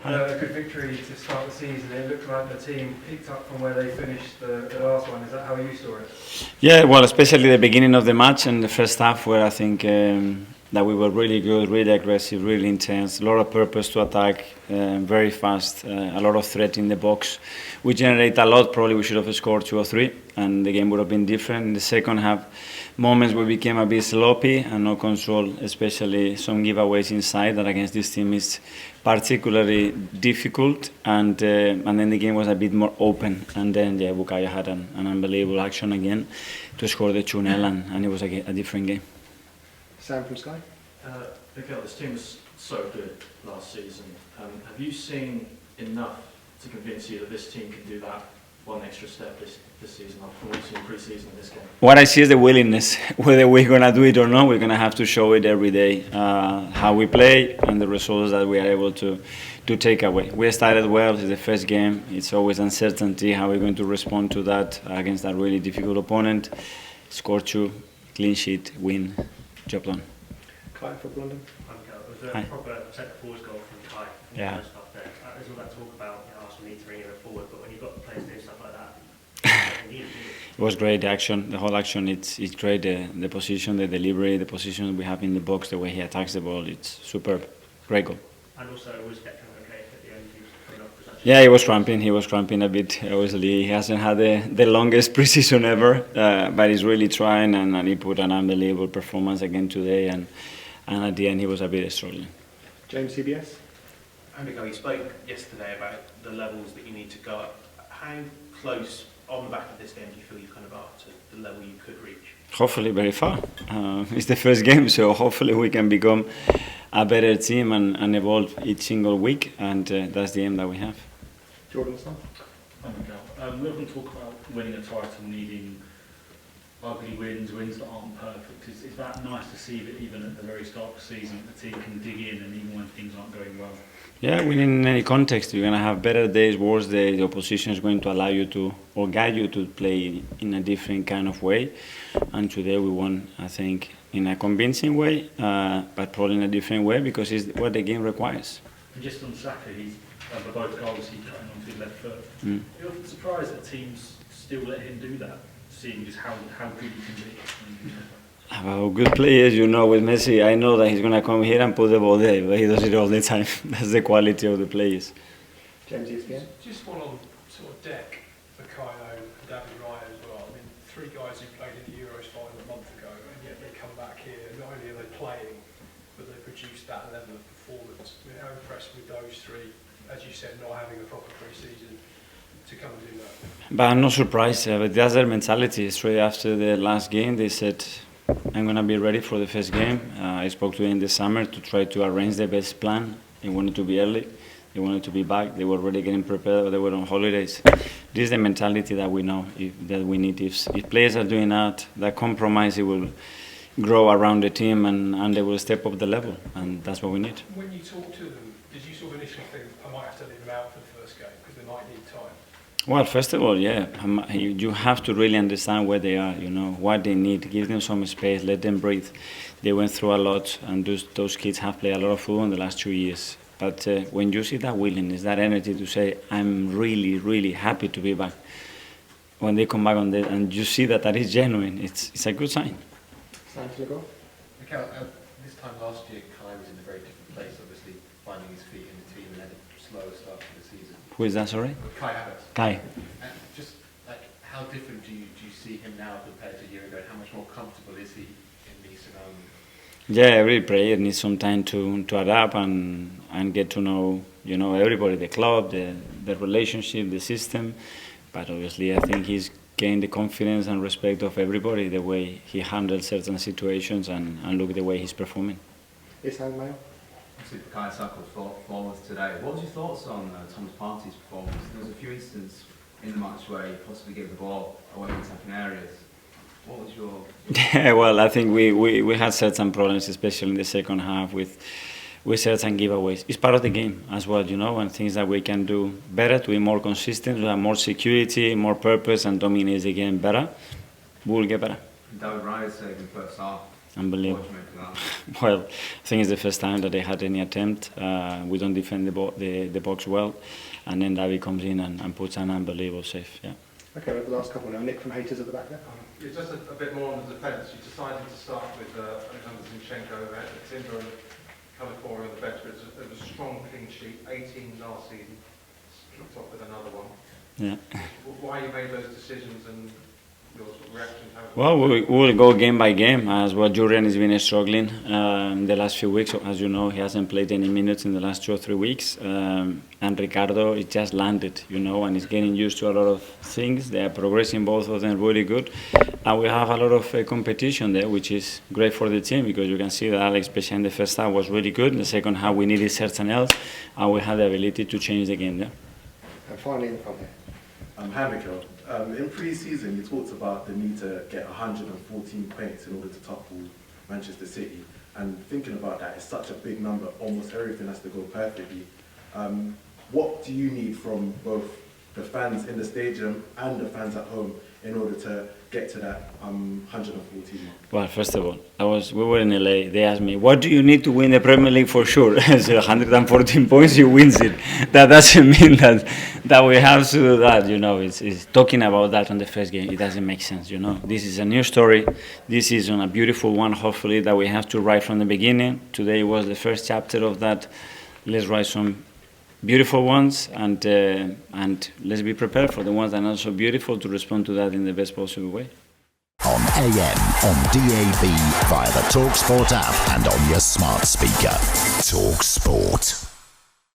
A good victory to start the season. It looked like the team picked up from where they finished the last one. Is that how you saw it? Yeah, well, especially the beginning of the match and the first half, where I think that we were really good, really aggressive, really intense, a lot of purpose to attack, very fast, a lot of threat in the box. We generate a lot. Probably we should have scored 2 or 3, and the game would have been different. In the second half, moments we became a bit sloppy and no control, especially some giveaways inside that against this team is particularly difficult, and then the game was a bit more open, and then Bukayo had an unbelievable action again to score the 2-0, and it was a different game. Sam from Sky. Mikel, this team was so good last season. Have you seen enough to convince you that this team can do that one extra step this season after what we've seen pre-season in this game? What I see is the willingness. Whether we're going to do it or not, we're going to have to show it every day, how we play and the results that we are able to take away. We started well. It's the first game. It's always uncertainty how we're going to respond to that against a really difficult opponent. Score 2, clean sheet, win, job done. Kai for London. It was a proper centre forwards goal from Kai. Yeah. Stuff there. There's all that talk about Arsenal need to bring him forward, but when you've got players doing stuff like that, it was great. The action, the whole action, it's great. The position, the delivery, the position we have in the box, the way he attacks the ball, it's superb. Great goal. And also, was Declan okay at the end? He was coming off. Yeah, he was cramping. He was cramping a bit. Obviously, he hasn't had the longest pre-season ever, but he's really trying, and he put an unbelievable performance again today. And at the end, he was a bit struggling. James, CBS. Mikel, you spoke yesterday about the levels that you need to go up. How close, on the back of this game, do you feel you kind of are to the level you could reach? Hopefully very far. It's the first game, so hopefully we can become a better team and evolve each single week, and that's the aim that we have. Jordan Song. Hi Mikel. We often talk about winning a title needing ugly wins that aren't perfect. Is that nice to see that even at the very start of the season the team can dig in, and even when things aren't going well? Yeah, winning in any context, you're going to have better days, worse days. The opposition is going to allow you to, or guide you to play in a different kind of way. And today we won, I think, in a convincing way, but probably in a different way because it's what the game requires. And just on Saka, he's for both goals he cutting onto his left foot. You're often surprised that teams still let him do that, seeing just how good he can be. About good players, you know, with Messi, I know that he's going to come here and put the ball there, but he does it all the time. That's the quality of the players. James, ESPN. Just one on sort of deck for Kaio and David Raya as well. I mean, 3 guys who played in the Euros final a month ago, and yet they come back here. Not only are they playing, but they produce that level of performance. I mean, how impressed with those 3, as you said, not having a proper pre-season to come and do that? But I'm not surprised. But that's their mentality. Straight after the last game, they said, I'm going to be ready for the first game. I spoke to them in the summer to try to arrange the best plan. They wanted to be early. They wanted to be back. They were already getting prepared. They were on holidays. This is the mentality that we know that we need. If players are doing that compromise, it will grow around the team and they will step up the level. And that's what we need. When you talk to them, did you sort of initially think, I might have to leave them out for the first game because they might need time? Well, first of all, yeah, you have to really understand where they are, you know, what they need. Give them some space, let them breathe. They went through a lot, and those kids have played a lot of football in the last 2 years. But when you see that willingness, that energy to say, I'm really, really happy to be back, when they come back on that, and you see that is genuine, it's a good sign. Santiago. Mikel, this time last year, Kai was in a very different place, obviously, finding his feet in the team and had a slower start to the season. Who is that, sorry? Kai Havertz. Kai. Just like, how different do you see him now compared to a year ago? And how much more comfortable is he in these surroundings? Yeah, every player needs some time to adapt and get to know, you know, everybody, the club, the relationship, the system. But obviously, I think he's gained the confidence and respect of everybody, the way he handles certain situations and look the way he's performing. Isang Mayo. Obviously, Bukayo Saka's performance today. What was your thoughts on Thomas Partey's performance? There was a few instances in the match where he possibly gave the ball away in attacking areas. What was your... Yeah, well, I think we had certain problems, especially in the second half, with certain giveaways. It's part of the game as well, you know, and things that we can do better to be more consistent, to have more security, more purpose, and dominate the game better. We'll get better. David Raya saved in the first half. unbelievable. What do you make of that? Well, I think it's the first time that they had any attempt. We don't defend the box well, and then David comes in and puts an unbelievable save. Yeah. Okay, well, the last couple now. Nick from Haters at the back there. Yeah, just a bit more on the defence. You decided to start with Alexander Zinchenko at Timber and California on the bench, but it was a strong clean sheet, 18 last season, kicked off with another one. Yeah. Why you made those decisions and your sort of reaction? Well, we will go game by game, as well. Julian has been struggling the last few weeks. As you know, he hasn't played any minutes in the last 2 or 3 weeks. And Ricardo, it just landed, you know, and he's getting used to a lot of things. They are progressing, both of them, really good. And we have a lot of competition there, which is great for the team, because you can see that Alex, especially in the first half, was really good. In the second half, we needed something else, and we had the ability to change the game there. And finally in the front here. Hi, Mikel. In pre-season, you talked about the need to get 114 points in order to topple Manchester City. And thinking about that, it's such a big number. Almost everything has to go perfectly. What do you need from both the fans in the stadium and the fans at home in order to get to that 114 mark? Well, first of all, we were in LA. They asked me, "What do you need to win the Premier League for sure?" I said, 114 points, you win it. That doesn't mean that we have to do that. You know, it's talking about that on the first game. It doesn't make sense. You know, this is a new story. This is a beautiful one. Hopefully, that we have to write from the beginning. Today was the first chapter of that. Let's write some beautiful ones, and let's be prepared for the ones that are not so beautiful to respond to that in the best possible way. On AM, on DAB, via the talkSPORT app and on your smart speaker. talkSPORT.